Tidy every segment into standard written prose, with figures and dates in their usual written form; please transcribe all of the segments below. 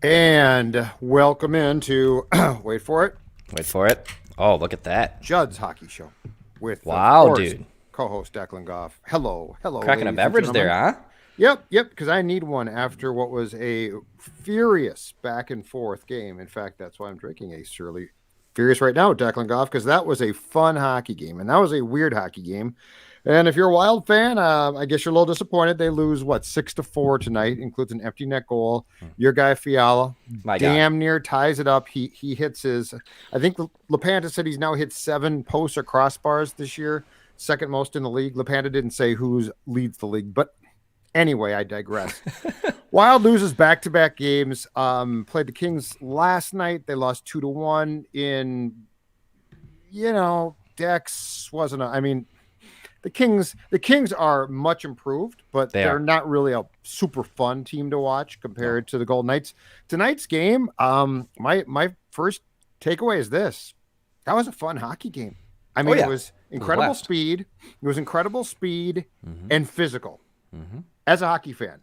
And welcome into, wait for it, Wait for it. Oh, look at that. Judd's Hockey Show with, of Wow, course, dude. co-host Declan Goff. Hello, Cracking a ladies and beverage there, gentlemen. huh? Yep, because I need one after what was a furious back and forth game. In fact, that's why I'm drinking a Surly Furious right now, Declan Goff, because that was a fun hockey game, and that was a weird hockey game. And if you're a Wild fan, I guess you're a little disappointed. They lose, 6-4 tonight, includes an empty net goal. Your guy, Fiala, My God. damn near ties it up. He hits his, I think LaPanta said he's now hit 7 posts or crossbars this year, second most in the league. LaPanta didn't say who leads the league, but anyway, I digress. Wild loses back-to-back games. Played the Kings last night. They lost 2-1 in, Dex wasn't, the Kings are much improved, but they're not really a super fun team to watch compared to the Golden Knights. Tonight's game, my first takeaway is this. That was a fun hockey game. It was incredible speed. It was incredible speed and physical. As a hockey fan,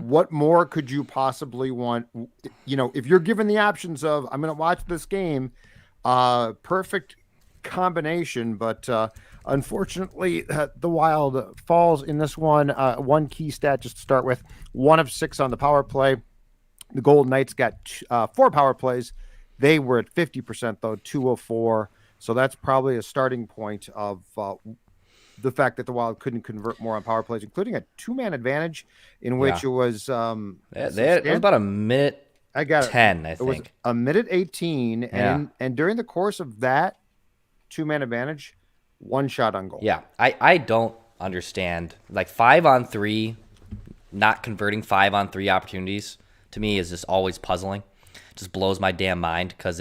what more could you possibly want? If you're given the options of, I'm going to watch this game, perfect combination, but unfortunately, the Wild falls in this one. One key stat just to start with: 1 of 6 on the power play. The Golden Knights got 4 power plays. They were at 50%, though, 2 of 4. So that's probably a starting point of the fact that the Wild couldn't convert more on power plays, including a 2-man advantage in which it was it was about a minute. I got 10, I It was think. a minute 18, and during the course of that 2-man advantage, 1 shot on goal. Yeah, I don't understand. Like 5-on-3, not converting 5-on-3 opportunities to me is just always puzzling. Just blows my damn mind because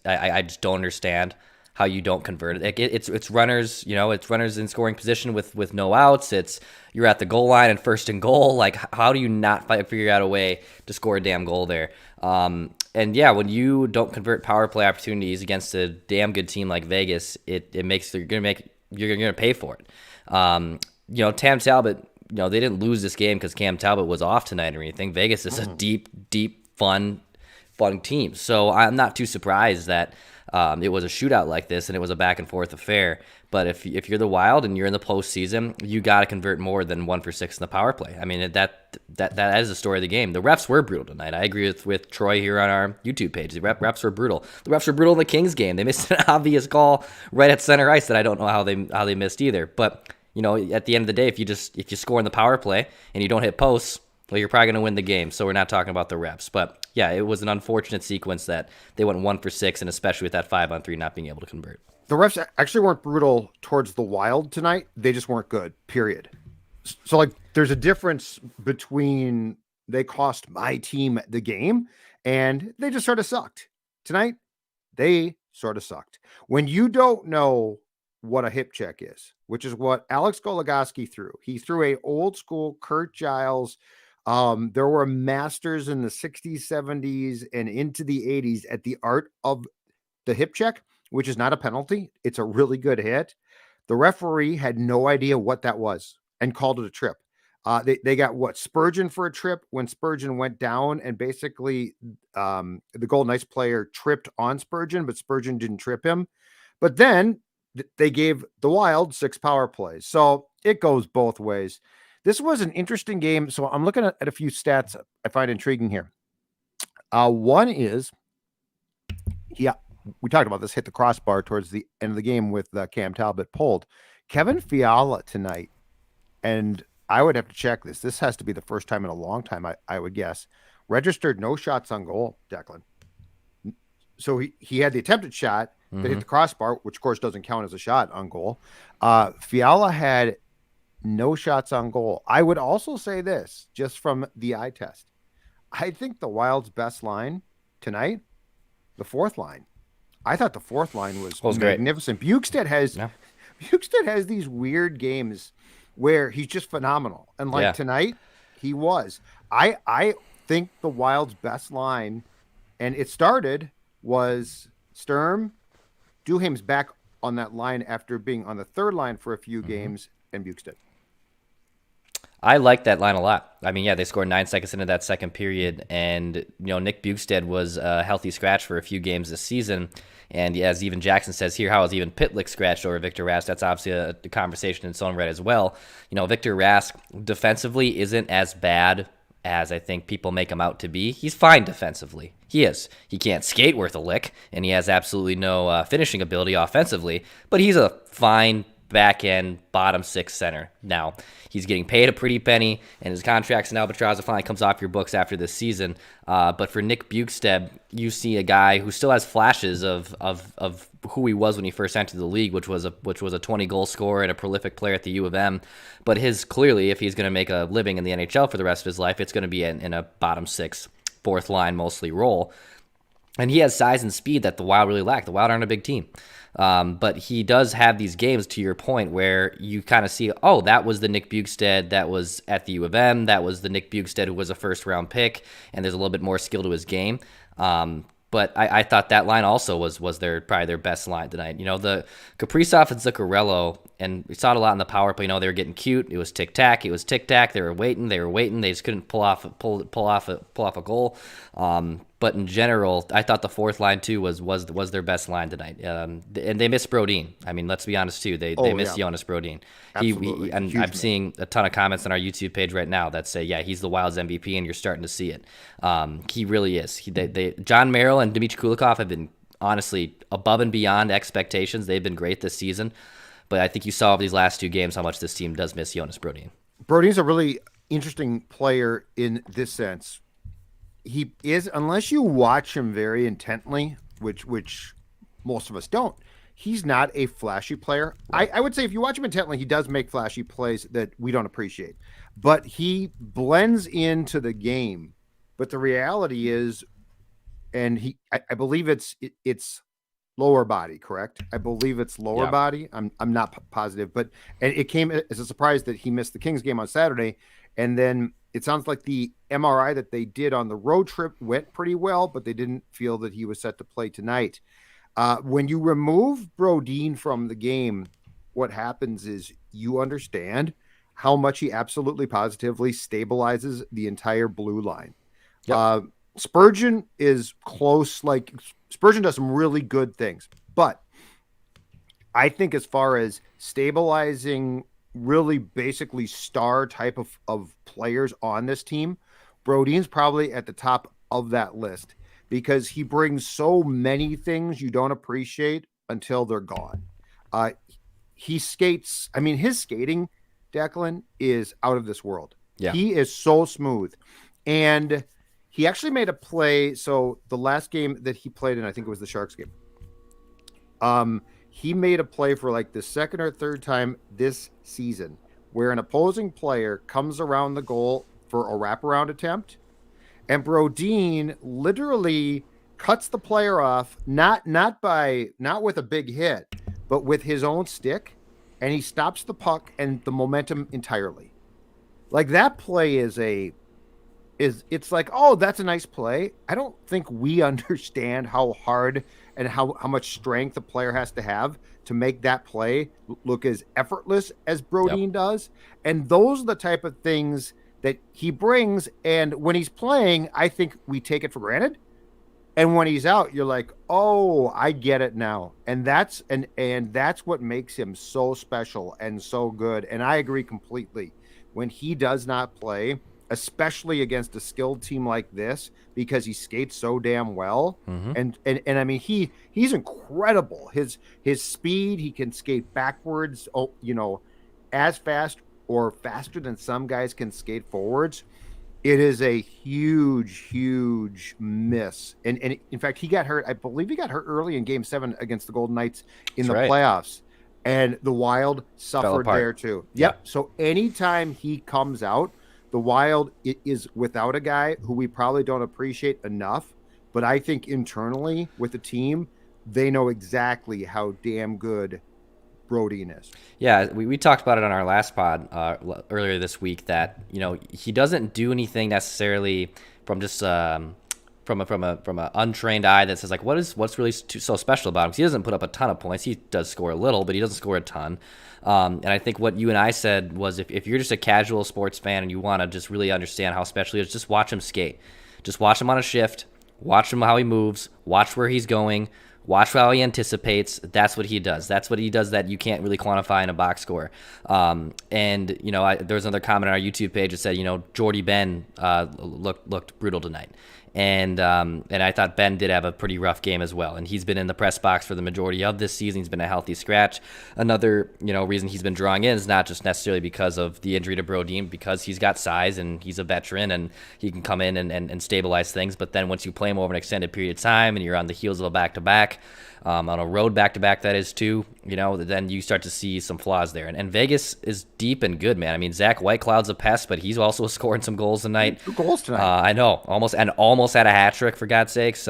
I just don't understand how you don't convert it. It's runners, it's runners in scoring position with no outs. It's you're at the goal line and first and goal. Like, how do you not figure out a way to score a damn goal there? And yeah, when you don't convert power play opportunities against a damn good team like Vegas, it makes you're gonna pay for it. Cam Talbot, they didn't lose this game because Cam Talbot was off tonight or anything. Vegas is a deep, fun team. So I'm not too surprised that it was a shootout like this and it was a back and forth affair. But if you're the Wild and you're in the postseason, you got to convert more than 1 for 6 in the power play. I mean, that is the story of the game. The refs were brutal tonight. I agree with Troy here on our YouTube page. The refs were brutal. The refs were brutal in the Kings game. They missed an obvious call right at center ice that I don't know how they missed either. But at the end of the day, if you score in the power play and you don't hit posts, well, you're probably going to win the game. So we're not talking about the refs. But yeah, it was an unfortunate sequence that they went 1 for 6, and especially with that 5-on-3 not being able to convert. The refs actually weren't brutal towards the Wild tonight. They just weren't good, period. So, there's a difference between they cost my team the game and they just sort of sucked. Tonight, they sort of sucked. When you don't know what a hip check is, which is what Alex Goligoski threw. He threw a old school Kurt Giles. There were masters in the 60s, 70s, and into the 80s at the art of the hip check, which is not a penalty. It's a really good hit. The referee had no idea what that was and called it a trip. They got Spurgeon for a trip when Spurgeon went down, and basically the Golden Knights player tripped on Spurgeon, but Spurgeon didn't trip him. But then they gave the Wild 6 power plays. So it goes both ways. This was an interesting game. So I'm looking at a few stats I find intriguing here. One is, we talked about this, hit the crossbar towards the end of the game with Cam Talbot pulled. Kevin Fiala tonight, and I would have to check this. This has to be the first time in a long time, I would guess. Registered no shots on goal, Declan. So he had the attempted shot that hit the crossbar, which of course doesn't count as a shot on goal. Fiala had no shots on goal. I would also say this, just from the eye test. I think the Wild's best line tonight, the fourth line. I thought the fourth line was magnificent. Great. Beaupre has these weird games where he's just phenomenal. And tonight, he was. I think the Wild's best line, and it started, was Sturm. Duhaim's back on that line after being on the third line for a few games, and Beaupre. I like that line a lot. I mean, yeah, they scored 9 seconds into that second period, and Nick Bjugstad was a healthy scratch for a few games this season. And as even Jackson says here, how is even Pitlick scratched over Victor Rask? That's obviously a conversation in its own right as well. Victor Rask defensively isn't as bad as I think people make him out to be. He's fine defensively. He is. He can't skate worth a lick, and he has absolutely no finishing ability offensively, but he's a fine back-end bottom six center. Now, he's getting paid a pretty penny, and his contract's an albatross. It finally comes off your books after this season. But for Nick Bjugstad, you see a guy who still has flashes of who he was when he first entered the league, which was a 20-goal scorer and a prolific player at the U of M. But clearly, if he's going to make a living in the NHL for the rest of his life, it's going to be in a bottom six, fourth line mostly role. And he has size and speed that the Wild really lack. The Wild aren't a big team. But he does have these games, to your point, where you kind of see, oh, that was the Nick Bjugstad that was at the U of M. That was the Nick Bjugstad who was a first-round pick, and there's a little bit more skill to his game. But I thought that line also was probably their best line tonight. The Kaprizov and Zuccarello, and we saw it a lot in the power play. They were getting cute. It was tic-tac. They were waiting. They just couldn't pull off a goal. But in general, I thought the fourth line too was their best line tonight. And they missed Brodin. I mean, let's be honest too. They missed Jonas Brodin. Absolutely. And I'm seeing a ton of comments on our YouTube page right now that say, yeah, he's the Wild's MVP, and you're starting to see it. He really is. John Merrill and Dmitry Kulikov have been honestly above and beyond expectations. They've been great this season. But I think you saw over these last two games how much this team does miss Jonas Brodin. Brodin's a really interesting player in this sense. He is, unless you watch him very intently, which most of us don't, he's not a flashy player. I would say if you watch him intently, he does make flashy plays that we don't appreciate. But he blends into the game. But the reality is, and I believe it's lower body, correct? I believe it's lower body. I'm not positive, but and it came as a surprise that he missed the Kings game on Saturday, and then it sounds like the MRI that they did on the road trip went pretty well, but they didn't feel that he was set to play tonight. When you remove Brodin from the game, what happens is you understand how much he absolutely positively stabilizes the entire blue line. Yep. Spurgeon is close. Like Spurgeon does some really good things, but I think as far as stabilizing really basically star type of players on this team, Brodin's probably at the top of that list because he brings so many things you don't appreciate until they're gone. He skates. I mean, his skating, Declan, is out of this world. Yeah. He is so smooth. And he actually made a play. So the last game that he played in, I think it was the Sharks game. He made a play for like the second or third time this season where an opposing player comes around the goal for a wraparound attempt. And Brodin literally cuts the player off, not with a big hit, but with his own stick. And he stops the puck and the momentum entirely. Like that play it's like, oh, that's a nice play. I don't think we understand how hard and how much strength a player has to have to make that play look as effortless as Brodin does. And those are the type of things that he brings. And when he's playing, I think we take it for granted. And when he's out, you're like, oh, I get it now. And that's what makes him so special and so good. And I agree completely. When he does not play, especially against a skilled team like this, because he skates so damn well. Mm-hmm. And I mean, he's incredible. His speed, he can skate backwards, as fast or faster than some guys can skate forwards. It is a huge, huge miss. And in fact, he got hurt. I believe he got hurt early in Game 7 against the Golden Knights in the playoffs. And the Wild suffered there too. Yep. So anytime he comes out, the Wild is without a guy who we probably don't appreciate enough. But I think internally with the team, they know exactly how damn good Brodin is. Yeah, we talked about it on our last pod earlier this week that, he doesn't do anything necessarily from just from from a untrained eye that says like, what's really so special about him? 'Cause he doesn't put up a ton of points. He does score a little, but he doesn't score a ton. And I think what you and I said was if you're just a casual sports fan and you want to just really understand how special he is, just watch him skate. Just watch him on a shift. Watch him how he moves. Watch where he's going. Watch how he anticipates. That's what he does. That's what he does that you can't really quantify in a box score. And, you know, there was another comment on our YouTube page that said, you know, Jordy Ben looked brutal tonight. And I thought Ben did have a pretty rough game as well. And he's been in the press box for the majority of this season. He's been a healthy scratch. Another, you know, reason he's been drawing in is not just necessarily because of the injury to Brodin, because he's got size and he's a veteran and he can come in and stabilize things. But then once you play him over an extended period of time and you're on the heels of a back-to-back, on a road back-to-back that is too, you know, then you start to see some flaws there. And Vegas is deep and good, man. I mean, Zach Whitecloud's a pest, but he's also scoring some goals tonight. 2 goals tonight. I know, almost had a hat trick for God's sakes.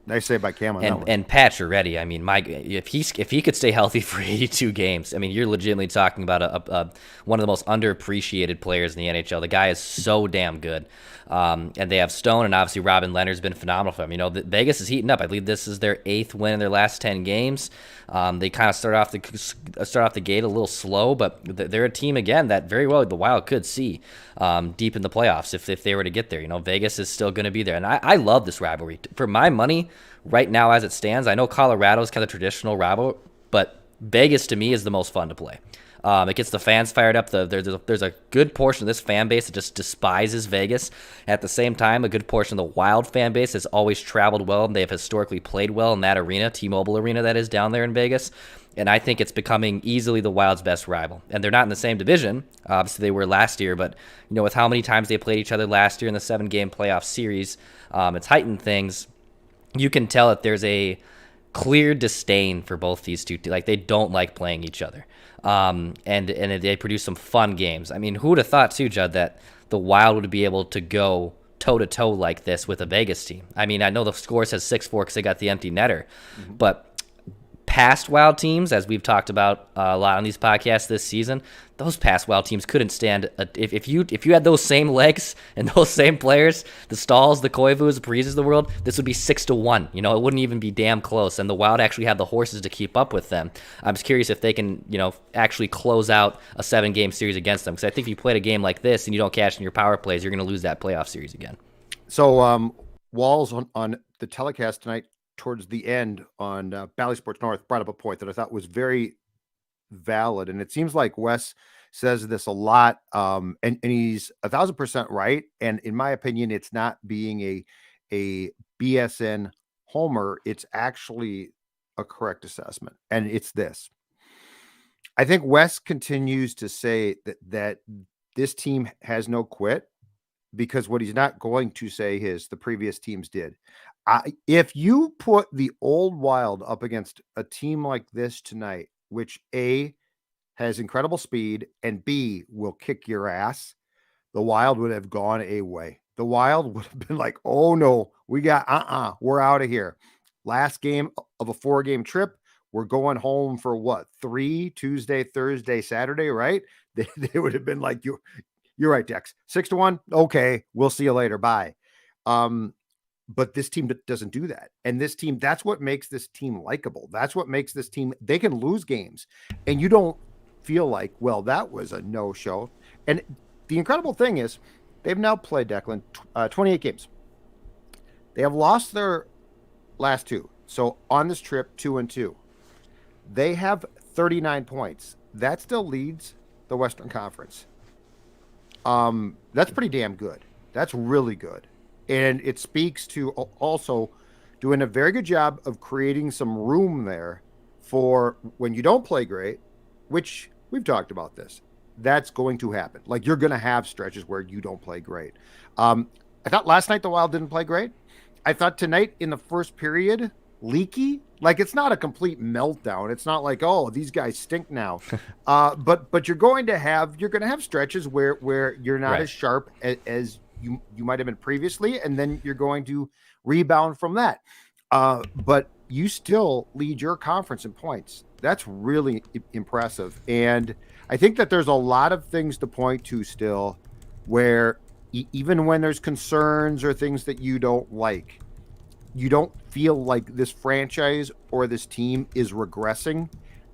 Nice save by Cam on that one. And Pat Chiaretti, I mean, if he could stay healthy for 82 games, I mean, you're legitimately talking about one of the most underappreciated players in the NHL. The guy is so damn good. And they have Stone, and obviously Robin Leonard's been phenomenal for them. You know, Vegas is heating up. I believe this is their 8th win in their last 10 games. They kind of start off the gate a little slow, but they're a team again that very well the Wild could see deep in the playoffs if they were to get there. You know, Vegas is still going to be there, and I love this rivalry. For my money, right now as it stands, I know Colorado's kind of traditional rival, but Vegas to me is the most fun to play. It gets the fans fired up. There's a good portion of this fan base that just despises Vegas. At the same time, a good portion of the Wild fan base has always traveled well, and they have historically played well in that arena, T-Mobile Arena that is down there in Vegas. And I think it's becoming easily the Wild's best rival. And they're not in the same division. Obviously, they were last year, but you know, with how many times they played each other last year in the 7-game playoff series, it's heightened things. You can tell that there's a clear disdain for both these two. Like, they don't like playing each other. And they produce some fun games. I mean, who would have thought too, Judd, that the Wild would be able to go toe-to-toe like this with a Vegas team? I mean, I know the score says 6-4 because they got the empty netter, but past Wild teams, as we've talked about a lot on these podcasts this season, those past Wild teams couldn't stand if you had those same legs and those same players, the Stahls, the Koivus, the Parizes of the world, this would be 6-1. You know, it wouldn't even be damn close. And the Wild actually have the horses to keep up with them. I'm just curious if they can, you know, actually close out a 7-game series against them. Because I think if you played a game like this and you don't cash in your power plays, you're going to lose that playoff series again. So Walls on the telecast tonight, towards the end on Bally Sports North, brought up a point that I thought was very valid, and it seems like Wes says this a lot, and he's 1,000% right. And in my opinion, it's not being a BSN homer; it's actually a correct assessment, and it's this. I think Wes continues to say that this team has no quit, because what he's not going to say is the previous teams did. If you put the old Wild up against a team like this tonight, which A, has incredible speed, and B, will kick your ass, the Wild would have gone away. The Wild would have been like, oh no, we got, we're out of here. Last game of a 4-game trip. We're going home for what? 3 Tuesday, Thursday, Saturday, right? They would have been like, you're right, Dex. 6-1. Okay. We'll see you later. Bye. But this team doesn't do that. And this team, that's what makes this team likable. That's what makes this team, they can lose games and you don't feel like, well, that was a no-show. And the incredible thing is they've now played, Declan, 28 games. They have lost their last 2. So on this trip, 2-2. They have 39 points. That still leads the Western Conference. That's pretty damn good. That's really good. And it speaks to also doing a very good job of creating some room there for when you don't play great, which we've talked about this. That's going to happen. Like, you're going to have stretches where you don't play great. I thought last night the Wild didn't play great. I thought tonight in the first period, leaky. Like, it's not a complete meltdown. It's not like, oh, these guys stink now. But you're going to have stretches where you're not as sharp as you might have been previously, and then you're going to rebound from that. But you still lead your conference in points. That's really impressive. And I think that there's a lot of things to point to still where even when there's concerns or things that you don't like, you don't feel like this franchise or this team is regressing.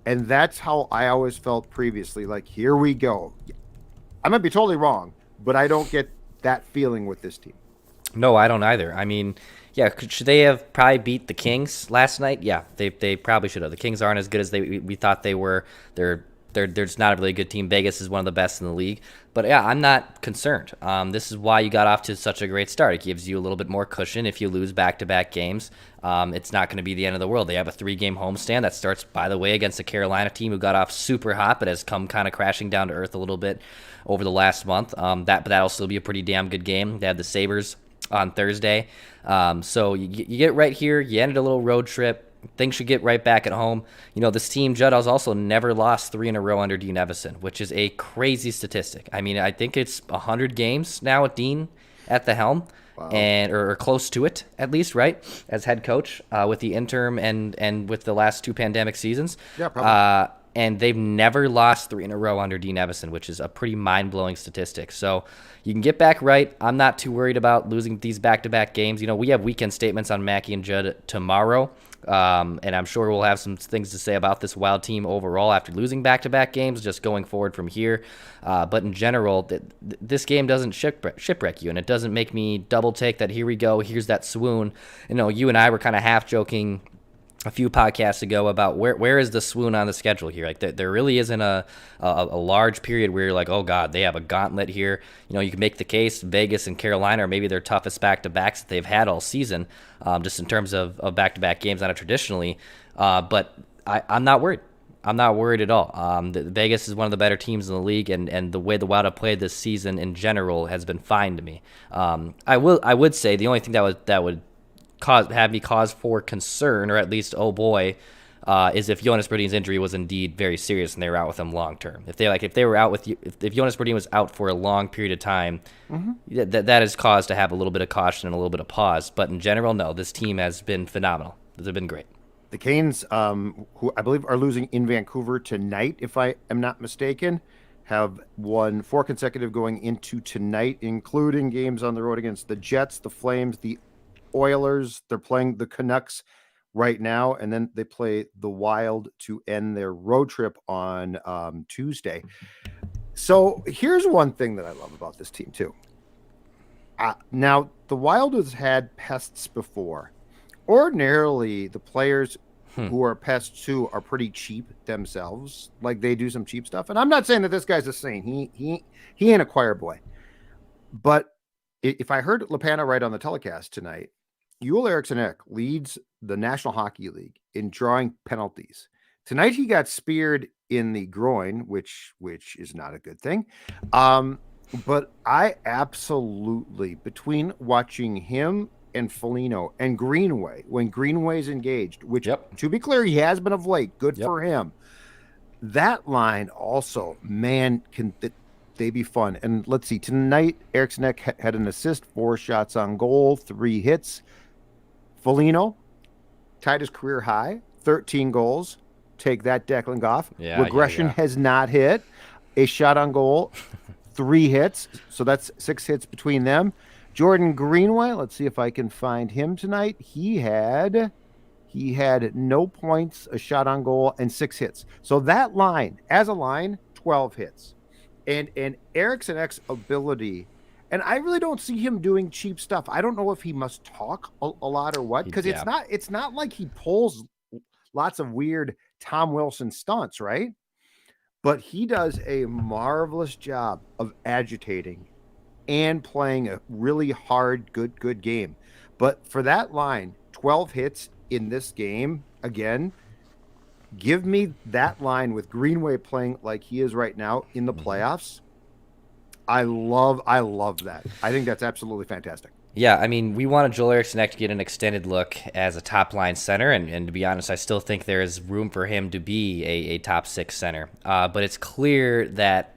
And that's how I always felt previously. Like, here we go. I might be totally wrong, but I don't get that feeling with this team. No, I don't either. I mean, yeah, should they have probably beat the Kings last night? Yeah, they probably should have. The Kings aren't as good as we thought they were. They're just not a really good team. Vegas is one of the best in the league. But yeah, I'm not concerned. This is why you got off to such a great start. It gives you a little bit more cushion if you lose back-to-back games. It's not going to be the end of the world. They have a 3-game homestand that starts, by the way, against the Carolina team who got off super hot but has come kind of crashing down to earth a little bit over the last month. But that'll still be a pretty damn good game. They have the Sabres on Thursday. So you get right here. You ended a little road trip. Things should get right back at home. You know, this team, Judd, has also never lost 3 in a row under Dean Evison, which is a crazy statistic. I mean, I think it's 100 games now with Dean at the helm. Wow. Or close to it, at least, right, as head coach with the interim and with the last 2 pandemic seasons. Yeah, probably. And they've never lost 3 in a row under Dean Evison, which is a pretty mind-blowing statistic. So you can get back right. I'm not too worried about losing these back-to-back games. You know, we have weekend statements on Mackey and Judd tomorrow, and I'm sure we'll have some things to say about this Wild team overall after losing back-to-back games, just going forward from here. But in general, this game doesn't shipwreck you, and it doesn't make me double-take that here we go, here's that swoon. You know, you and I were kind of half-joking a few podcasts ago about where is the swoon on the schedule here. Like there really isn't a large period where you're like, oh God, they have a gauntlet here. You know, you can make the case Vegas and Carolina are maybe their toughest back-to-backs that they've had all season, just in terms of back-to-back games, not traditionally. But I'm not worried. I'm not worried at all. Vegas is one of the better teams in the league, and the way the Wild have played this season in general has been fine to me. I would say the only thing that would have me cause for concern, or at least oh boy, is if Jonas Brodin's injury was indeed very serious and they were out with him long term. If they were out with you, if Jonas Brodin was out for a long period of time, that is cause to have a little bit of caution and a little bit of pause. But in general, no, this team has been phenomenal. They've been great. The Canes, who I believe are losing in Vancouver tonight, if I am not mistaken, have won 4 consecutive going into tonight, including games on the road against the Jets, the Flames, the Oilers. They're playing the Canucks right now, and then they play the Wild to end their road trip on Tuesday. So here's one thing that I love about this team too. Now, the Wild has had pests before. Ordinarily, the players who are pests too are pretty cheap themselves. Like, they do some cheap stuff. And I'm not saying that this guy's a saint. He ain't a choir boy. But if I heard Lapana right on the telecast tonight, Eriksson Ek leads the National Hockey League in drawing penalties. Tonight he got speared in the groin, which is not a good thing. But I absolutely, between watching him and Foligno and Greenway, when Greenway's engaged, which to be clear, he has been of late, good for him. That line also, man, can they be fun. And let's see, tonight Eriksson Ek had an assist, 4 shots on goal, 3 hits. Foligno tied his career high, 13 goals. Take that, Declan Goff. Regression has not hit. A shot on goal, 3 hits. So that's 6 hits between them. Jordan Greenway, let's see if I can find him tonight. He had no points, a shot on goal, and 6 hits. So that line, as a line, 12 hits. And Eriksson Ek's ability, and I really don't see him doing cheap stuff. I don't know if he must talk a lot or what, because it's not like he pulls lots of weird Tom Wilson stunts, right? But he does a marvelous job of agitating and playing a really hard, good game. But for that line, 12 hits in this game, again, give me that line with Greenway playing like he is right now in the playoffs. I love that. I think that's absolutely fantastic. Yeah, I mean, we wanted Joel Eriksson Ek to get an extended look as a top-line center, and to be honest, I still think there is room for him to be a top-6 center. But it's clear that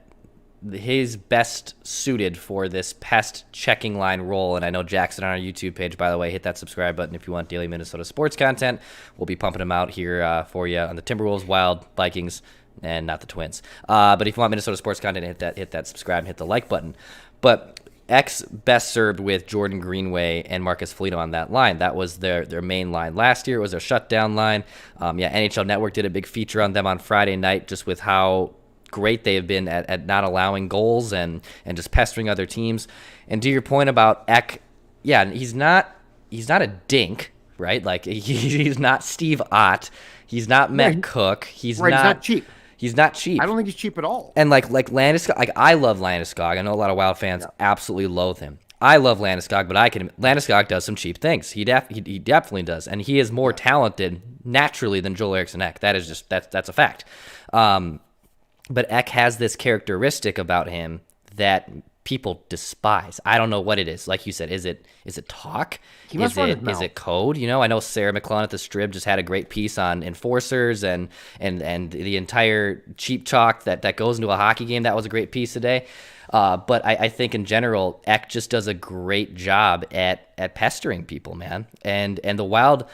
he's best suited for this pest checking line role, and I know Jackson on our YouTube page, by the way, hit that subscribe button if you want daily Minnesota sports content. We'll be pumping them out here for you on the Timberwolves, Wild, Vikings, and not the Twins. But if you want Minnesota sports content, hit that subscribe and hit the like button. But X best served with Jordan Greenway and Marcus Foligno on that line. That was their main line last year. It was their shutdown line. NHL Network did a big feature on them on Friday night, just with how great they have been at not allowing goals and just pestering other teams. And to your point about Ek, yeah, he's not a dink, right? Like he's not Steve Ott. He's not Matt Cook. He's not cheap. He's not cheap. I don't think he's cheap at all. And like Landeskog, like I love Landeskog. I know a lot of Wild fans absolutely loathe him. I love Landeskog, but Landeskog does some cheap things. He definitely does, and he is more talented naturally than Joel Eriksson Ek. That is just that's a fact. But Ek has this characteristic about him that people despise. I don't know what it is. Like you said, is it talk? Is it code? You know, I know Sarah McClellan at the Strib just had a great piece on enforcers and the entire cheap talk that goes into a hockey game. That was a great piece today. But I think in general, Ek just does a great job at pestering people, man. And the Wild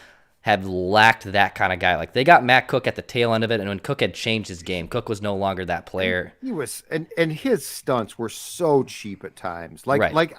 have lacked that kind of guy. Like they got Matt Cook at the tail end of it, and when Cook had changed his game, Cook was no longer that player. He was, and his stunts were so cheap at times. Like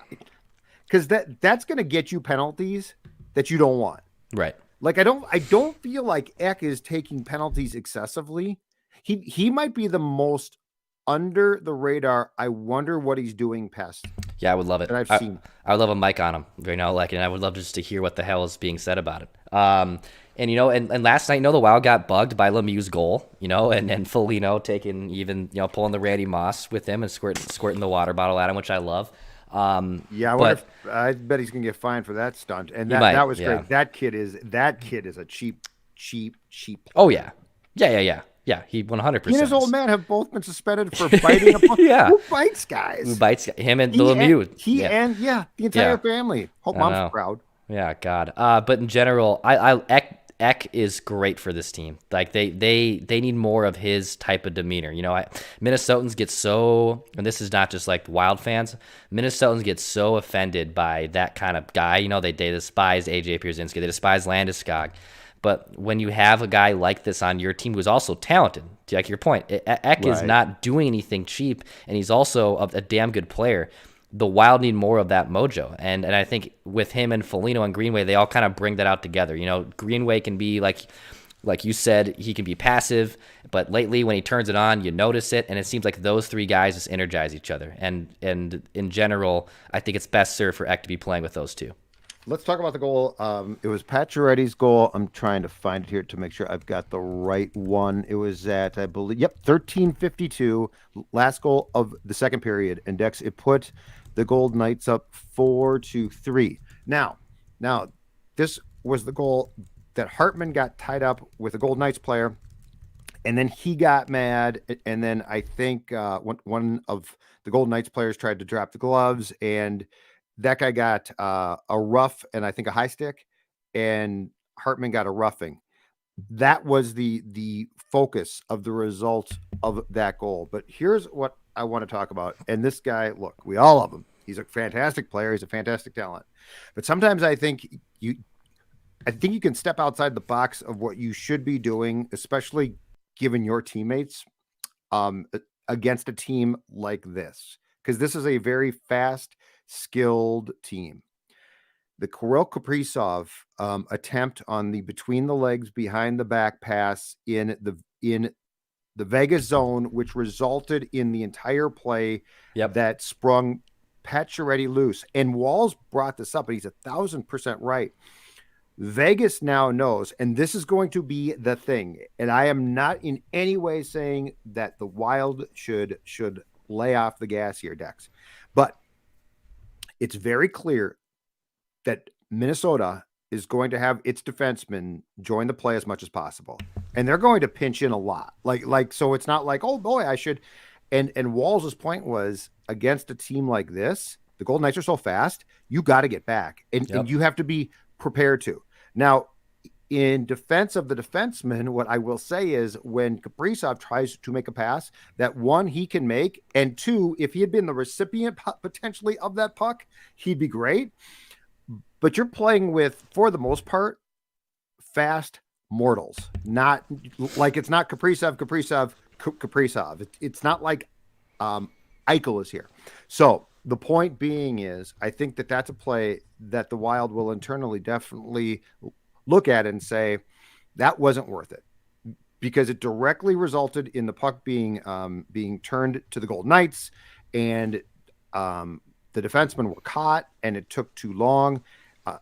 because that's going to get you penalties that you don't want. Right. Like I don't feel like Ek is taking penalties excessively. He might be the most under the radar. I wonder what he's doing pest. Yeah, I would love it. That I've seen. I would love a mic on him, you know, like, and I would love just to hear what the hell is being said about it. And you know, and last night, you know, the Wild got bugged by Lemieux's goal, you know, and Foligno taking even, you know, pulling the Randy Moss with him and squirting the water bottle at him, which I love. I bet he's gonna get fined for that stunt. And that was great. That kid is a cheap. Oh yeah. Yeah, he 100%. He and his old man have both been suspended for biting a puck. Yeah. Who bites guys? Who bites him and Lemieux? And the entire family. Hope mom's proud. Yeah, God. But in general, Ek is great for this team. Like they need more of his type of demeanor. You know, Minnesotans get so, and this is not just like Wild fans. Minnesotans get so offended by that kind of guy. You know, they despise AJ Pierzynski. They despise Landeskog. But when you have a guy like this on your team who's also talented, to like your point, Ek is not doing anything cheap, and he's also a damn good player. The Wild need more of that mojo. And I think with him and Foligno and Greenway, they all kind of bring that out together. You know, Greenway can be like you said, he can be passive, but lately when he turns it on, you notice it, and it seems like those three guys just energize each other. And in general, I think it's best served for Ek to be playing with those two. Let's talk about the goal. It was Pacioretty's goal. I'm trying to find it here to make sure I've got the right one. It was at, I believe, 13:52, last goal of the second period. And Dex, it put the Golden Knights up 4-3. Now, this was the goal that Hartman got tied up with a Golden Knights player, and then he got mad, and then I think one of the Golden Knights players tried to drop the gloves, and that guy got a rough and I think a high stick, and Hartman got a roughing. That was the focus of the result of that goal. But here's what I want to talk about. And this guy, look, we all love him. He's a fantastic player. He's a fantastic talent. But sometimes I think you can step outside the box of what you should be doing, especially given your teammates, against a team like this, because this is a very fast, skilled team. The Kirill Kaprizov attempt on the between the legs, behind the back pass in the Vegas zone, which resulted in the entire play that sprung Pacioretty loose. And Walls brought this up, and he's 1,000% right. Vegas now knows, and this is going to be the thing. And I am not in any way saying that the Wild should lay off the gas here, Dex, but it's very clear that Minnesota is going to have its defensemen join the play as much as possible. And they're going to pinch in a lot. So it's not like, oh boy, I should. And Walls' point was, against a team like this, the Golden Knights are so fast, you got to get back. And you have to be prepared to. Now, in defense of the defenseman, what I will say is when Kaprizov tries to make a pass, that one, he can make, and two, if he had been the recipient potentially of that puck, he'd be great. But you're playing with, for the most part, fast mortals. Not like, it's not Kaprizov. It's not like Eichel is here. So the point being is, I think that that's a play that the Wild will internally definitely look at and say, that wasn't worth it, because it directly resulted in the puck being turned to the Golden Knights, and the defensemen were caught, and it took too long.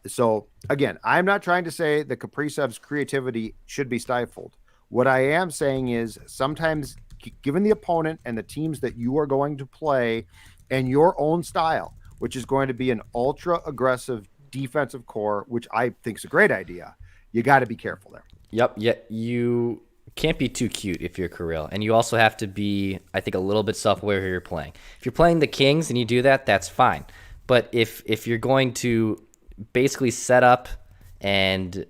So again, I'm not trying to say that Kaprizov's creativity should be stifled. What I am saying is, sometimes, given the opponent and the teams that you are going to play and your own style, which is going to be an ultra aggressive defensive core, which I think is a great idea, you got to be careful there. Yep. Yeah, you can't be too cute if you're Kirill, and you also have to be, I think, a little bit self-aware who you're playing. If you're playing the Kings and you do that, that's fine. But if you're going to basically set up and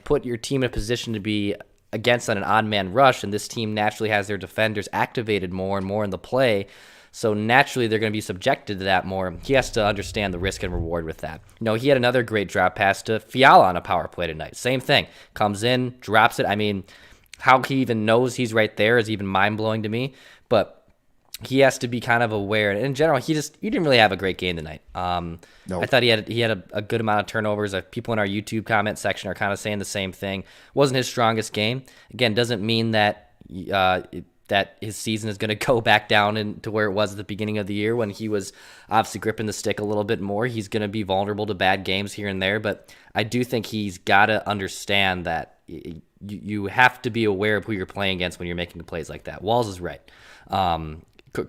put your team in a position to be against on an odd man rush, and this team naturally has their defenders activated more and more in the play, so naturally they're going to be subjected to that more. He has to understand the risk and reward with that. He had another great drop pass to Fiala on a power play tonight. Same thing. Comes in, drops it. I mean, how he even knows he's right there is even mind-blowing to me. But he has to be kind of aware. And in general, he didn't really have a great game tonight. No. I thought he had a good amount of turnovers. People in our YouTube comment section are kind of saying the same thing. Wasn't his strongest game. Again, doesn't mean that that his season is going to go back down into where it was at the beginning of the year when he was obviously gripping the stick a little bit more. He's going to be vulnerable to bad games here and there, but I do think he's got to understand that you have to be aware of who you're playing against when you're making plays like that. Walls is right.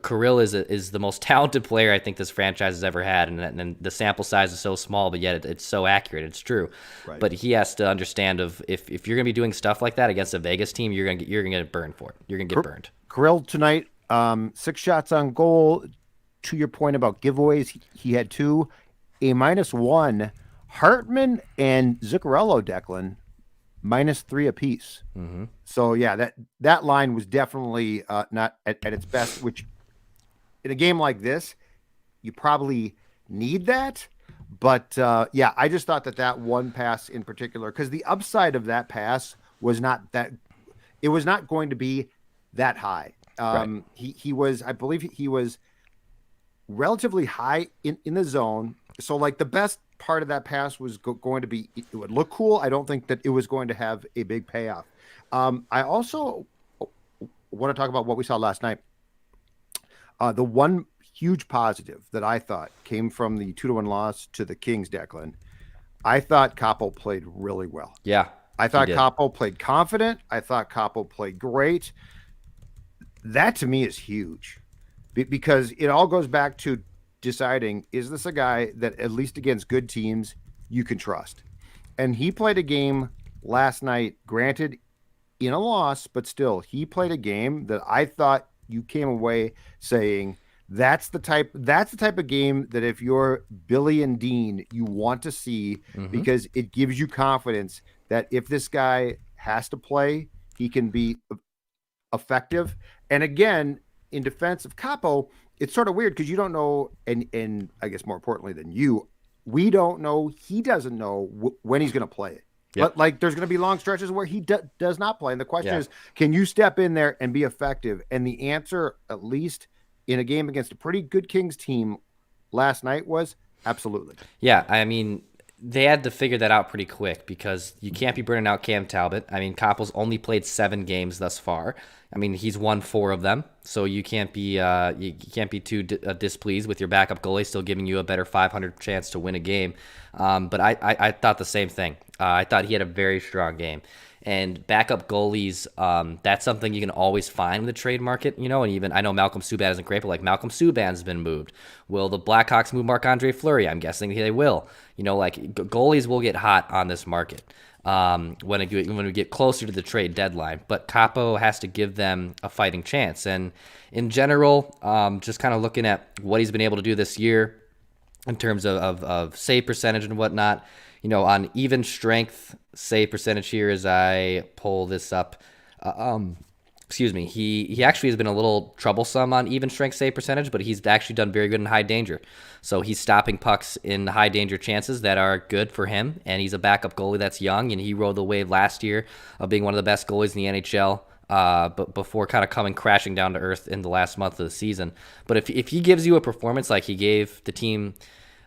Kirill is the most talented player I think this franchise has ever had, and the sample size is so small, but yet it's so accurate. It's true. Right. But he has to understand if you're going to be doing stuff like that against a Vegas team, you're going to get burned for it. You're going to get burned. Kirill tonight, 6 shots on goal. To your point about giveaways, he had 2, a -1. Hartman and Zuccarello, Declan, -3 apiece. Mm-hmm. So yeah, that line was definitely not at its best, which in a game like this, you probably need that. But yeah, I just thought that one pass in particular, because the upside of that pass was not that, it was not going to be that high. Right. He was, I believe he was relatively high in the zone. So like the best part of that pass was going to be, it would look cool. I don't think that it was going to have a big payoff. I also want to talk about what we saw last night. The one huge positive that I thought came from the 2-1 loss to the Kings, Declan. I thought Kaapo played really well. Yeah. I thought Kaapo played confident. I thought Kaapo played great. That to me is huge, because it all goes back to deciding, is this a guy that at least against good teams you can trust? And he played a game last night, granted in a loss, but still he played a game that I thought you came away saying, that's the type of game that if you're Billy and Dean, you want to see, because it gives you confidence that if this guy has to play, he can be effective. And again, in defense of Kaapo, it's sort of weird because you don't know, and I guess more importantly than you, we don't know, he doesn't know when he's going to play it. Yep. But like, there's going to be long stretches where he does not play. And the question is, can you step in there and be effective? And the answer, at least in a game against a pretty good Kings team last night, was absolutely. Yeah, I mean, they had to figure that out pretty quick because you can't be burning out Cam Talbot. I mean, Kaapo's only played 7 games thus far. I mean, he's won 4 of them, so you can't be too displeased with your backup goalie still giving you a better 500 chance to win a game. But I thought the same thing. I thought he had a very strong game. And backup goalies, that's something you can always find in the trade market, and even, I know Malcolm Subban isn't great, but like Malcolm Subban's been moved. Will the Blackhawks move Marc-Andre Fleury? I'm guessing they will. Goalies will get hot on this market when we get closer to the trade deadline. But Kaapo has to give them a fighting chance. And in general, just kind of looking at what he's been able to do this year in terms of save percentage and whatnot, on even strength save percentage here as I pull this up. He actually has been a little troublesome on even strength save percentage, but he's actually done very good in high danger. So he's stopping pucks in high danger chances that are good for him, and he's a backup goalie that's young, and he rode the wave last year of being one of the best goalies in the NHL. but before kind of coming crashing down to earth in the last month of the season. But if he gives you a performance like he gave the team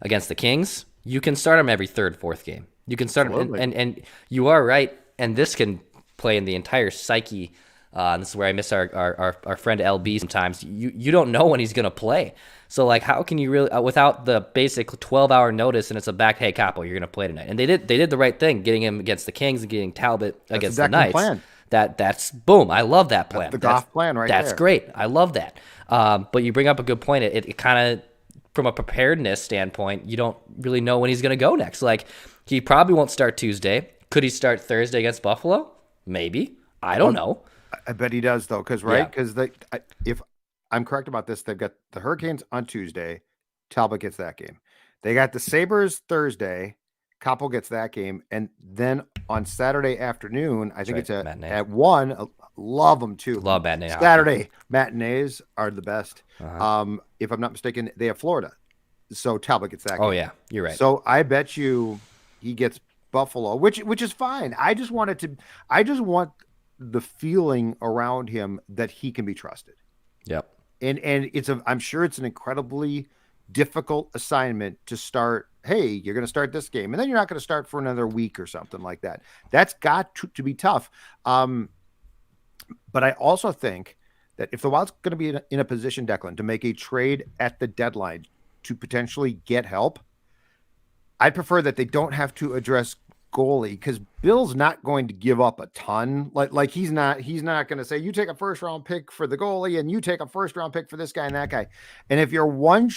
against the Kings, you can start him every third, fourth game. You can start him, and you are right. And this can play in the entire psyche. And this is where I miss our friend LB sometimes. You don't know when he's going to play. So, like, how can you really, without the basic 12-hour notice and it's a back, hey, Kaapo, you're going to play tonight. And they did the right thing, getting him against the Kings and getting Talbot against the Knights. Plan. That's boom. I love that plan. That's the golf plan right there. That's great. I love that. But you bring up a good point. It kind of, from a preparedness standpoint, you don't really know when he's going to go next. Like, he probably won't start Tuesday. Could he start Thursday against Buffalo? Maybe. I don't know. I bet he does, though, because if I'm correct about this, they've got the Hurricanes on Tuesday. Talbot gets that game. They got the Sabres Thursday. Kaapo gets that game. And then on Saturday afternoon, I think it's at 1. Love them, too. Love matinee. Saturday matinees are the best. If I'm not mistaken, they have Florida. So Talbot gets that game. Oh, yeah. You're right. So I bet you he gets Buffalo, which is fine. I just want the feeling around him that he can be trusted. Yep. And I'm sure it's an incredibly difficult assignment to start. Hey, you're going to start this game, and then you're not going to start for another week or something like that. That's got to be tough. But I also think that if the Wild's going to be in a position, Declan, to make a trade at the deadline to potentially get help, I'd prefer that they don't have to address goalie, because Bill's not going to give up a ton. Like he's not going to say, you take a first round pick for the goalie and you take a first round pick for this guy and that guy. And if your one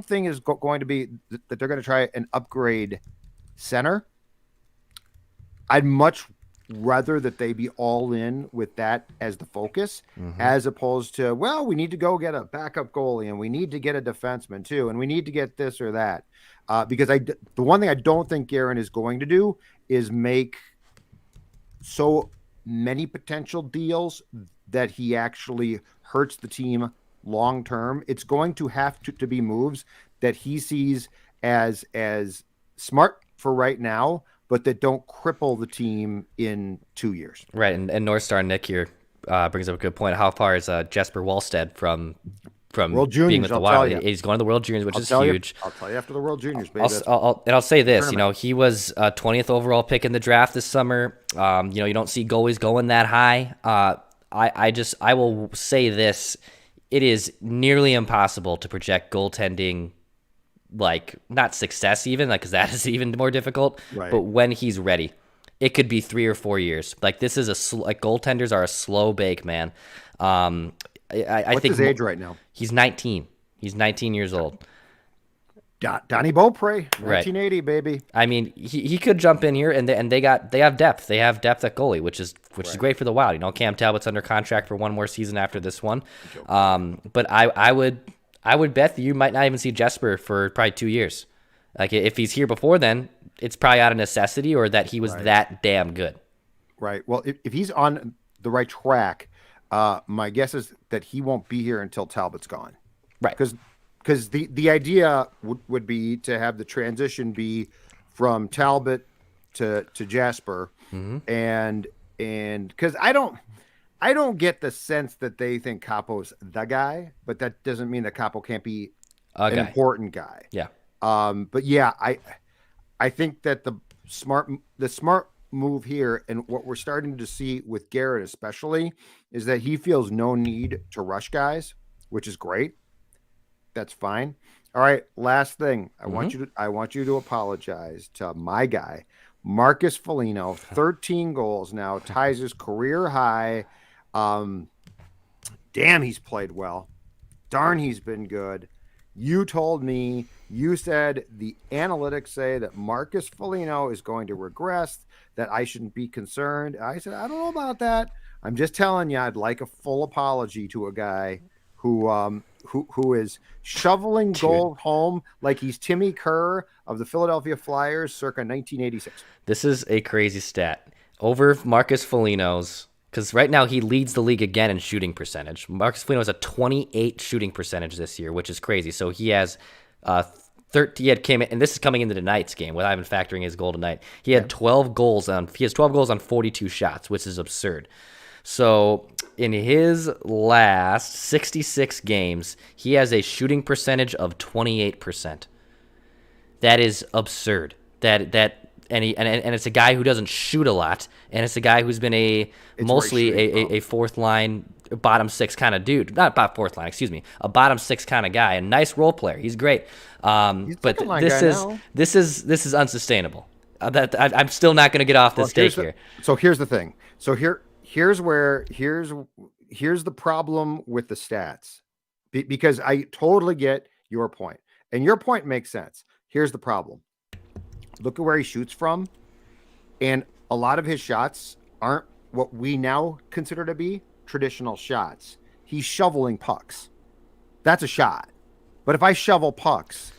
thing is going to be that they're going to try and upgrade center, I'd much rather that they be all in with that as the focus, as opposed to, well, we need to go get a backup goalie and we need to get a defenseman too, and we need to get this or that. Because the one thing I don't think Guerin is going to do is make so many potential deals that he actually hurts the team long term. It's going to have to be moves that he sees as smart for right now, but that don't cripple the team in 2 years. Right, and Northstar Nick here brings up a good point. How far is Jasper Wallstedt from World Juniors, being with the Wild? He's going to the World Juniors, which is huge. I'll tell you after the World Juniors, baby. I'll say this, he was 20th overall pick in the draft this summer. You don't see goalies going that high. I will say this: it is nearly impossible to project goaltending, like, not success even, like, because that is even more difficult. Right. But when he's ready, it could be 3 or 4 years. Like, this is goaltenders are a slow bake, man. I think his age right now? He's 19. He's 19 years old. Donnie Beaupre, 1980, right. Baby. I mean, he could jump in here, and they have depth. They have depth at goalie, which is great for the Wild. Cam Talbot's under contract for one more season after this one. But I would bet that you might not even see Jasper for probably 2 years. Like, if he's here before then, it's probably out of necessity or that he was that damn good. Right. Well, if he's on the right track, my guess is that he won't be here until Talbot's gone. Right. Because the idea would be to have the transition be from Talbot to Jasper. And because I don't get the sense that they think Kaapo's the guy, but that doesn't mean that Kaapo can't be an important guy. Yeah. But yeah, I think that the smart move here, and what we're starting to see with Garrett especially, is that he feels no need to rush guys, which is great. That's fine. All right, last thing. I want you to apologize to my guy, Marcus Foligno. 13 goals now, ties his career high. Damn, he's played well. Darn, he's been good. You said the analytics say that Marcus Foligno is going to regress, that I shouldn't be concerned. I said, I don't know about that. I'm just telling you, I'd like a full apology to a guy who is shoveling gold home like he's Timmy Kerr of the Philadelphia Flyers circa 1986. This is a crazy stat. Over Marcus Foligno's, because right now he leads the league again in shooting percentage. Marcus Foligno has a 28 shooting percentage this year, which is crazy. So he has 30. And this is coming into tonight's game without even factoring his goal tonight. He had 12 goals on 42 shots, which is absurd. So in his last 66 games, he has a shooting percentage of 28%. That is absurd. And it's a guy who doesn't shoot a lot, and it's a guy who's been mostly a fourth line, bottom six kind of dude. Not about fourth line, excuse me, a bottom six kind of guy. A nice role player. He's great. But this is unsustainable. I'm still not going to get off this take here. So here's the thing. So here's the problem with the stats, because I totally get your point, and your point makes sense. Here's the problem. Look at where he shoots from, and a lot of his shots aren't what we now consider to be traditional shots. He's shoveling pucks. That's a shot. But if I shovel pucks,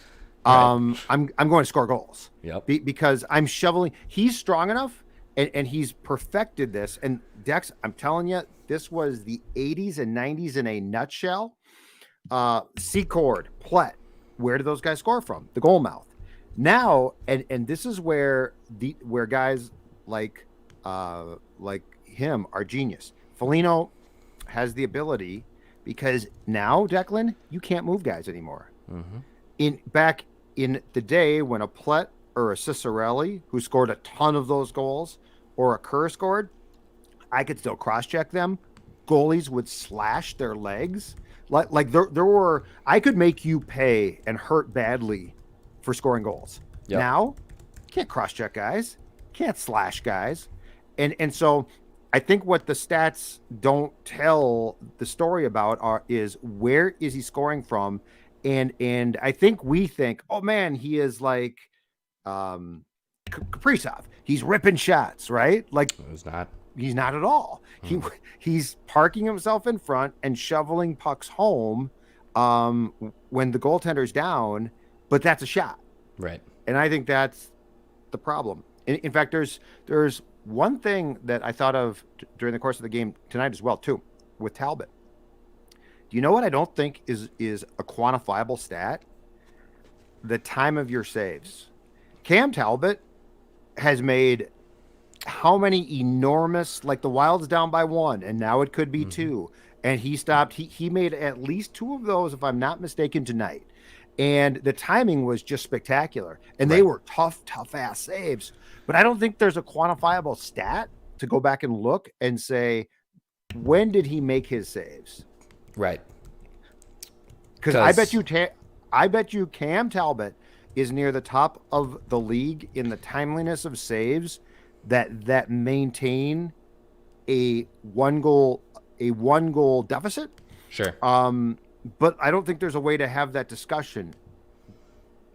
right, I'm going to score goals. Yep. Because I'm shoveling. He's strong enough, and he's perfected this. And Dex, I'm telling you, this was the 80s and 90s in a nutshell. Secord, Plett, where do those guys score from? The goal mouth. Now, and this is where guys like him are genius. Foligno has the ability, because now, Declan, you can't move guys anymore. Mm-hmm. Back in the day when a Plett or a Cicerelli, who scored a ton of those goals, or a Kerr scored, I could still cross-check them. Goalies would slash their legs. Like there were, I could make you pay and hurt badly for scoring goals. Yep. Now, can't cross-check guys, can't slash guys. And so I think what the stats don't tell the story about is where is he scoring from? And I think we think, oh man, he is like Kaprizov. He's ripping shots, right? Like he's not at all. He's parking himself in front and shoveling pucks home when the goaltender's down, but that's a shot. Right. And I think that's the problem. In fact, there's one thing that I thought of during the course of the game tonight as well, too, with Talbot. Do you know what I don't think is a quantifiable stat? The time of your saves. Cam Talbot has made how many enormous, like the Wild's down by 1, and now it could be 2. And he stopped. He made at least 2 of those, if I'm not mistaken, tonight. And the timing was just spectacular. And they were tough ass saves. But I don't think there's a quantifiable stat to go back and look and say, when did he make his saves? Right. Because I bet you Cam Talbot is near the top of the league in the timeliness of saves that maintain a one goal deficit. Sure. But I don't think there's a way to have that discussion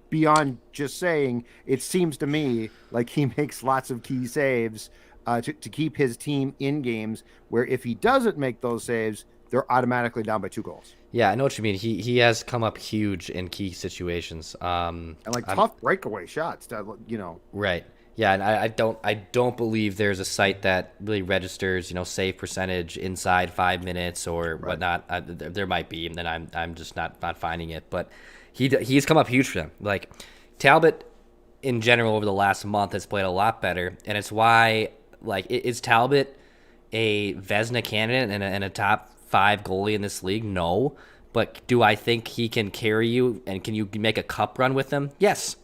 beyond just saying it seems to me like he makes lots of key saves to keep his team in games where if he doesn't make those saves, they're automatically down by 2 goals. Yeah, I know what you mean. He has come up huge in key situations. And tough breakaway shots, Right. Yeah, and I don't believe there's a site that really registers, save percentage inside 5 minutes or whatnot. There might be, and then I'm just not finding it. But he's come up huge for them. Like Talbot, in general, over the last month has played a lot better, and it's why is Talbot a Vezina candidate and a top 5 goalie in this league? No, but do I think he can carry you and can you make a cup run with him? Yes.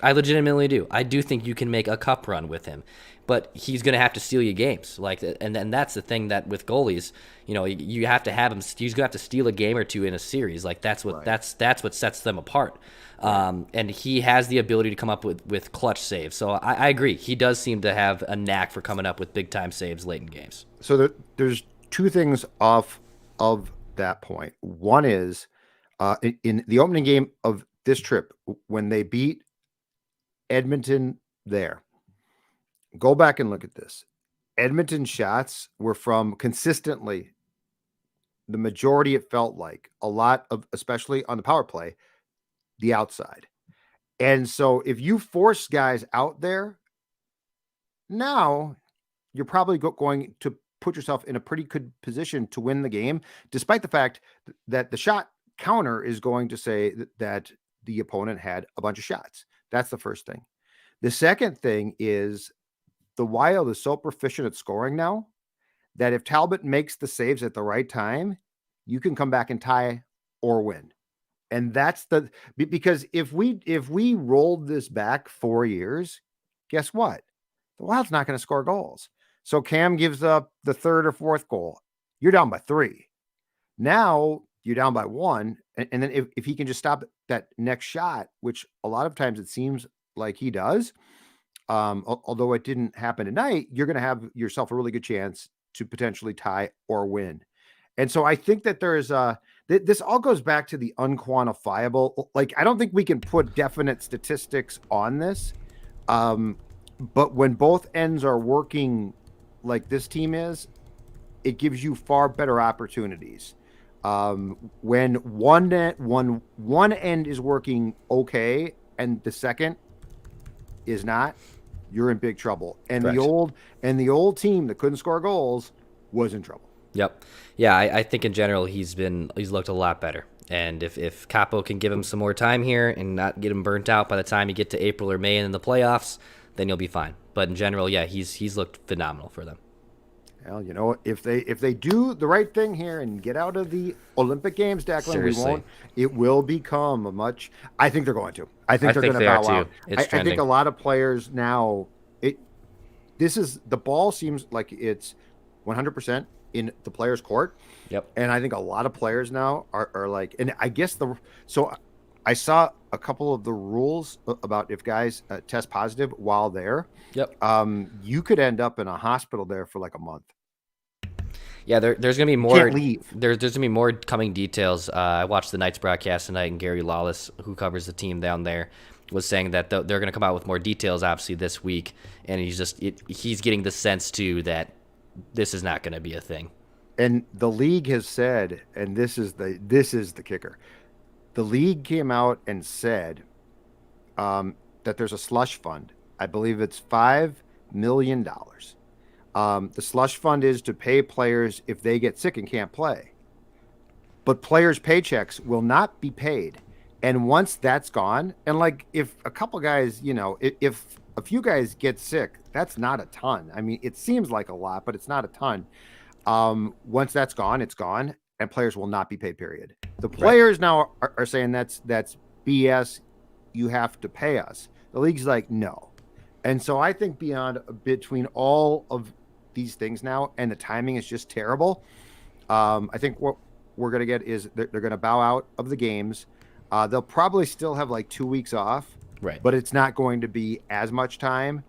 I legitimately do. I do think you can make a cup run with him, but he's going to have to steal you games. And that's the thing that with goalies, you have to have him. He's going to have to steal a game or 2 in a series. That's what what sets them apart. And he has the ability to come up with clutch saves. So I agree. He does seem to have a knack for coming up with big time saves late in games. So there's 2 things off of that point. One is in the opening game of this trip when they beat Edmonton there. Go back and look at this. Edmonton shots were from consistently, the majority it felt like, a lot of, especially on the power play, the outside. And so if you force guys out there, now you're probably going to put yourself in a pretty good position to win the game, despite the fact that the shot counter is going to say that the opponent had a bunch of shots. That's the first thing. The second thing is the Wild is so proficient at scoring now that if Talbot makes the saves at the right time, you can come back and tie or win. And that's because if we rolled this back 4 years, guess what? The Wild's not going to score goals. So Cam gives up the third or fourth goal. You're down by 3. Now you're down by 1. And then if he can just stop that next shot, which a lot of times it seems like he does, although it didn't happen tonight, you're going to have yourself a really good chance to potentially tie or win. And so I think that there is this all goes back to the unquantifiable. Like, I don't think we can put definite statistics on this. But when both ends are working like this team is, it gives you far better opportunities. When one end is working okay and the second is not, you're in big trouble. And Correct. the old team that couldn't score goals was in trouble. Yep. Yeah, I think in general he's looked a lot better. And if Kaapo can give him some more time here and not get him burnt out by the time you get to April or May and in the playoffs, then you'll be fine. But in general, yeah, he's looked phenomenal for them. Well, if they do the right thing here and get out of the Olympic Games, Declan, it will become a much. I think they're going to. I think they're going to bow out. I think a lot of players now. The ball seems like it's 100% in the player's court. Yep. And I think a lot of players now are like, and I guess I saw a couple of the rules about if guys test positive while there. Yep. You could end up in a hospital there for like a month. Yeah, there's gonna be more. Can't leave. There's gonna be more coming details. I watched the Knights broadcast tonight, and Gary Lawless, who covers the team down there, was saying that they're gonna come out with more details, obviously this week, and he's getting the sense too that this is not gonna be a thing. And the league has said, and this is the kicker. The league came out and said that there's a slush fund. I believe it's $5 million. The slush fund is to pay players if they get sick and can't play. But players' paychecks will not be paid. And once that's gone, and like if a couple guys, if a few guys get sick, that's not a ton. I mean, it seems like a lot, but it's not a ton. Once that's gone, it's gone, and players will not be paid, period. The players now are saying that's BS. You have to pay us. The league's like, no. And so I think between all of these things now, and the timing is just terrible. I think what we're going to get is they're going to bow out of the games. They'll probably still have like 2 weeks off, right? But it's not going to be as much time.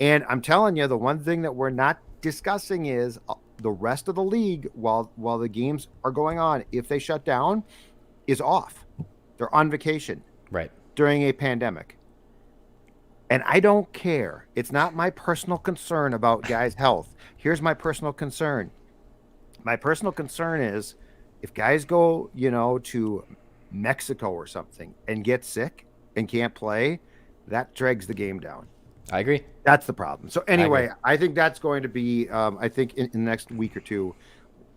And I'm telling you, the one thing that we're not discussing is the rest of the league, while the games are going on, if they shut down, is off. They're on vacation, right, during a pandemic. And I don't care. It's not my personal concern about guys' health. Here's my personal concern. My personal concern is if guys go, to Mexico or something and get sick and can't play, that drags the game down. I agree. That's the problem. So anyway, I think that's going to be, I think in the next week or two,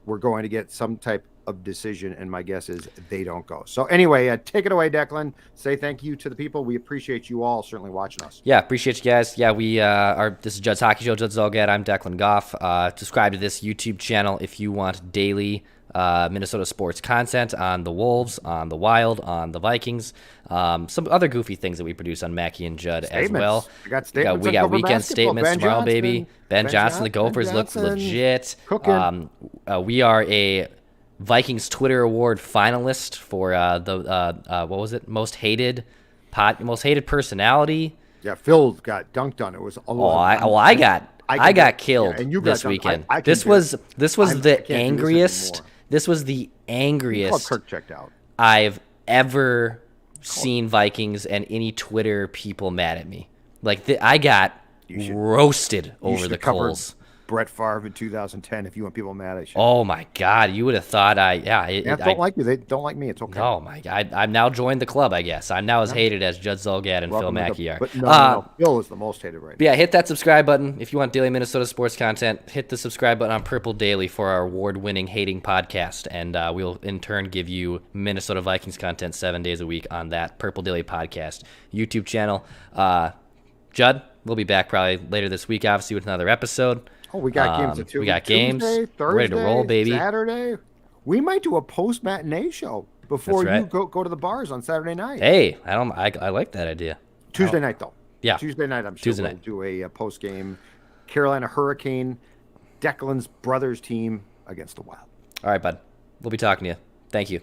we're going to get some type of decision, and my guess is they don't go. So anyway, take it away, Declan. Say thank you to the people. We appreciate you all certainly watching us. Yeah, appreciate you guys. Yeah, we this is Judd's Hockey Show. Judd Zolgad. I'm Declan Goff. Subscribe to this YouTube channel if you want daily Minnesota sports content on the Wolves, on the Wild, on the Vikings, some other goofy things that we produce on Mackie and Judd as well. We got statements. We got weekend statements Ben tomorrow, Johnson, baby. Ben Johnson, the Gophers look legit. We are a Vikings Twitter Award finalist for what was it? Most hated personality. Yeah, Phil got dunked on. It was I got killed this weekend. This was the angriest. This was the angriest Kirk checked out I've ever seen Vikings and any Twitter people mad at me. Like I got roasted over the coals. Brett Favre in 2010. If you want people mad at you. Oh my God! You would have thought don't like you. They don't like me. It's okay. Oh my God! I've now joined the club. I guess I'm now as hated as Judd Zolgad and Phil Mackey are. But no, Phil is the most hated right now. Yeah, hit that subscribe button if you want daily Minnesota sports content. Hit the subscribe button on Purple Daily for our award-winning hating podcast, and we'll in turn give you Minnesota Vikings content 7 days a week on that Purple Daily podcast YouTube channel. Judd, we'll be back probably later this week, obviously, with another episode. Oh, we got games at We got Tuesday, games. Thursday, We're ready to roll, baby. Saturday. We might do a post matinee show before That's you right. go to the bars on Saturday night. Hey, I like that idea. Tuesday night though. Yeah. Tuesday night. I'm sure Tuesday we'll night. do a post game. Carolina Hurricane, Declan's brothers team against the Wild. All right, bud. We'll be talking to you. Thank you.